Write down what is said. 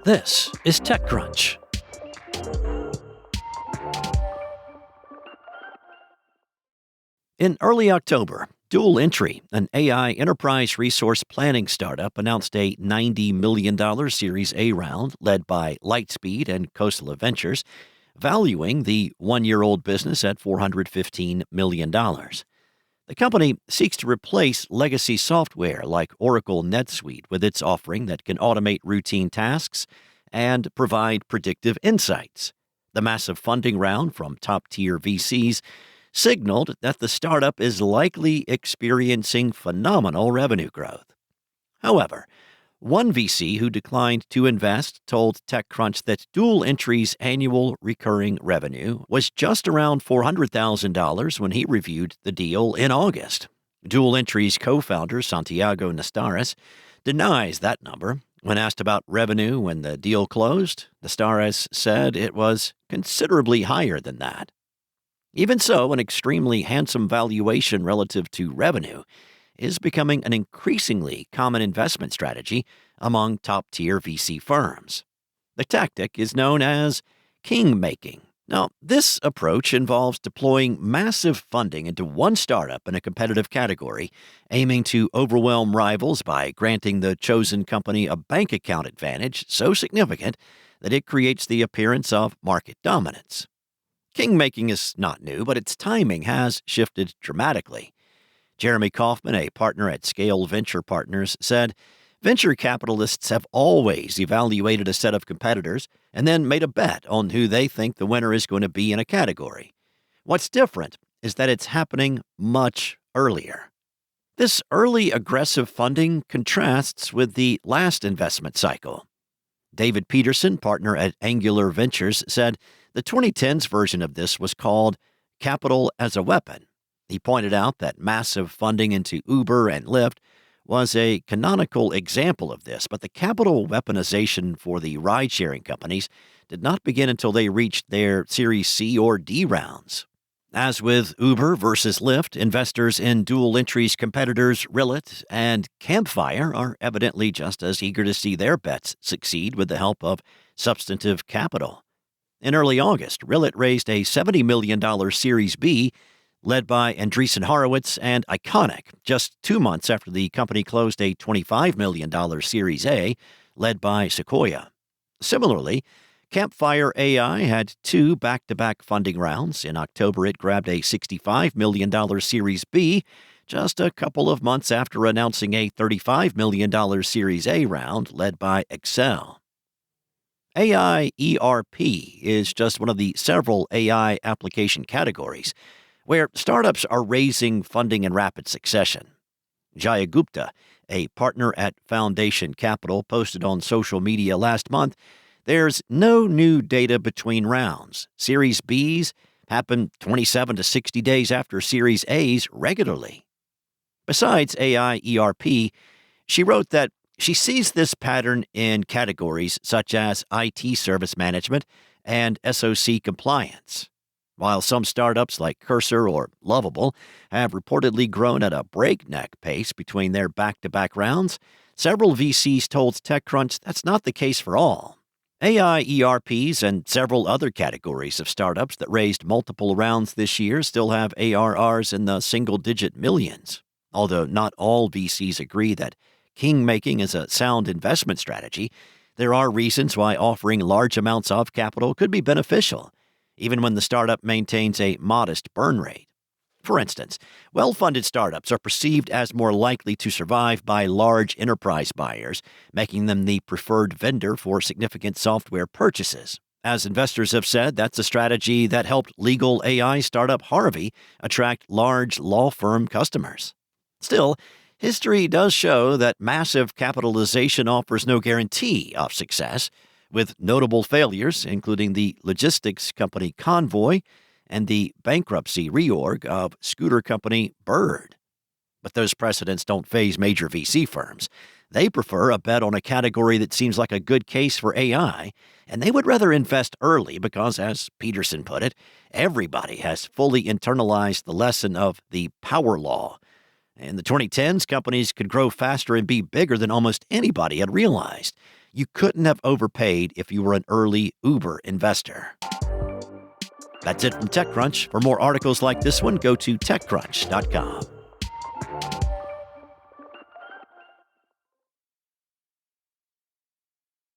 This is TechCrunch. In early October, Dual Entry, an AI enterprise resource planning startup, announced a $90 million Series A round led by Lightspeed and Coastal Ventures, valuing the one-year-old business at $415 million. The company seeks to replace legacy software like Oracle NetSuite with its offering that can automate routine tasks and provide predictive insights. The massive funding round from top-tier VCs signaled that the startup is likely experiencing phenomenal revenue growth. However, one VC who declined to invest told TechCrunch that Dual Entry's annual recurring revenue was just around $400,000 when he reviewed the deal in August. Dual Entry's co-founder, Santiago Nestares, denies that number. When asked about revenue when the deal closed, Nestares said it was considerably higher than that. Even so, an extremely handsome valuation relative to revenue is becoming an increasingly common investment strategy among top-tier VC firms. The tactic is known as kingmaking. Now, this approach involves deploying massive funding into one startup in a competitive category, aiming to overwhelm rivals by granting the chosen company a bank account advantage so significant that it creates the appearance of market dominance. Kingmaking is not new, but its timing has shifted dramatically. Jeremy Kaufman, a partner at Scale Venture Partners, said, "Venture capitalists have always evaluated a set of competitors and then made a bet on who they think the winner is going to be in a category. What's different is that it's happening much earlier." This early aggressive funding contrasts with the last investment cycle. David Peterson, partner at Angular Ventures, said the 2010s version of this was called capital as a weapon. He pointed out that massive funding into Uber and Lyft was a canonical example of this, but the capital weaponization for the ride-sharing companies did not begin until they reached their Series C or D rounds. As with Uber versus Lyft, investors in Dual Entry's competitors Rillet and Campfire are evidently just as eager to see their bets succeed with the help of substantive capital. In early August, Rillet raised a $70 million Series B led by Andreessen Horowitz and Iconic, just 2 months after the company closed a $25 million Series A led by Sequoia. Similarly, Campfire AI had 2 back-to-back funding rounds. In October, it grabbed a $65 million Series B, just a couple of months after announcing a $35 million Series A round led by Excel. AI ERP is just one of the several AI application categories where startups are raising funding in rapid succession. Jaya Gupta, a partner at Foundation Capital, posted on social media last month, "There's no new data between rounds. Series Bs happen 27 to 60 days after Series As regularly." Besides AI ERP, she wrote that she sees this pattern in categories such as IT service management and SOC compliance. While some startups like Cursor or Lovable have reportedly grown at a breakneck pace between their back-to-back rounds, several VCs told TechCrunch that's not the case for all. AI ERPs and several other categories of startups that raised multiple rounds this year still have ARRs in the single-digit millions. Although not all VCs agree that kingmaking is a sound investment strategy, there are reasons why offering large amounts of capital could be beneficial, even when the startup maintains a modest burn rate. For instance, well-funded startups are perceived as more likely to survive by large enterprise buyers, making them the preferred vendor for significant software purchases. As investors have said, that's a strategy that helped legal AI startup Harvey attract large law firm customers. Still, history does show that massive capitalization offers no guarantee of success, with notable failures including the logistics company Convoy and the bankruptcy reorg of scooter company Bird. But those precedents don't faze major VC firms. They prefer a bet on a category that seems like a good case for AI, and they would rather invest early because, as Peterson put it, everybody has fully internalized the lesson of the power law. In the 2010s, companies could grow faster and be bigger than almost anybody had realized. you couldn't have overpaid if you were an early Uber investor. That's it from TechCrunch. For more articles like this one, go to TechCrunch.com.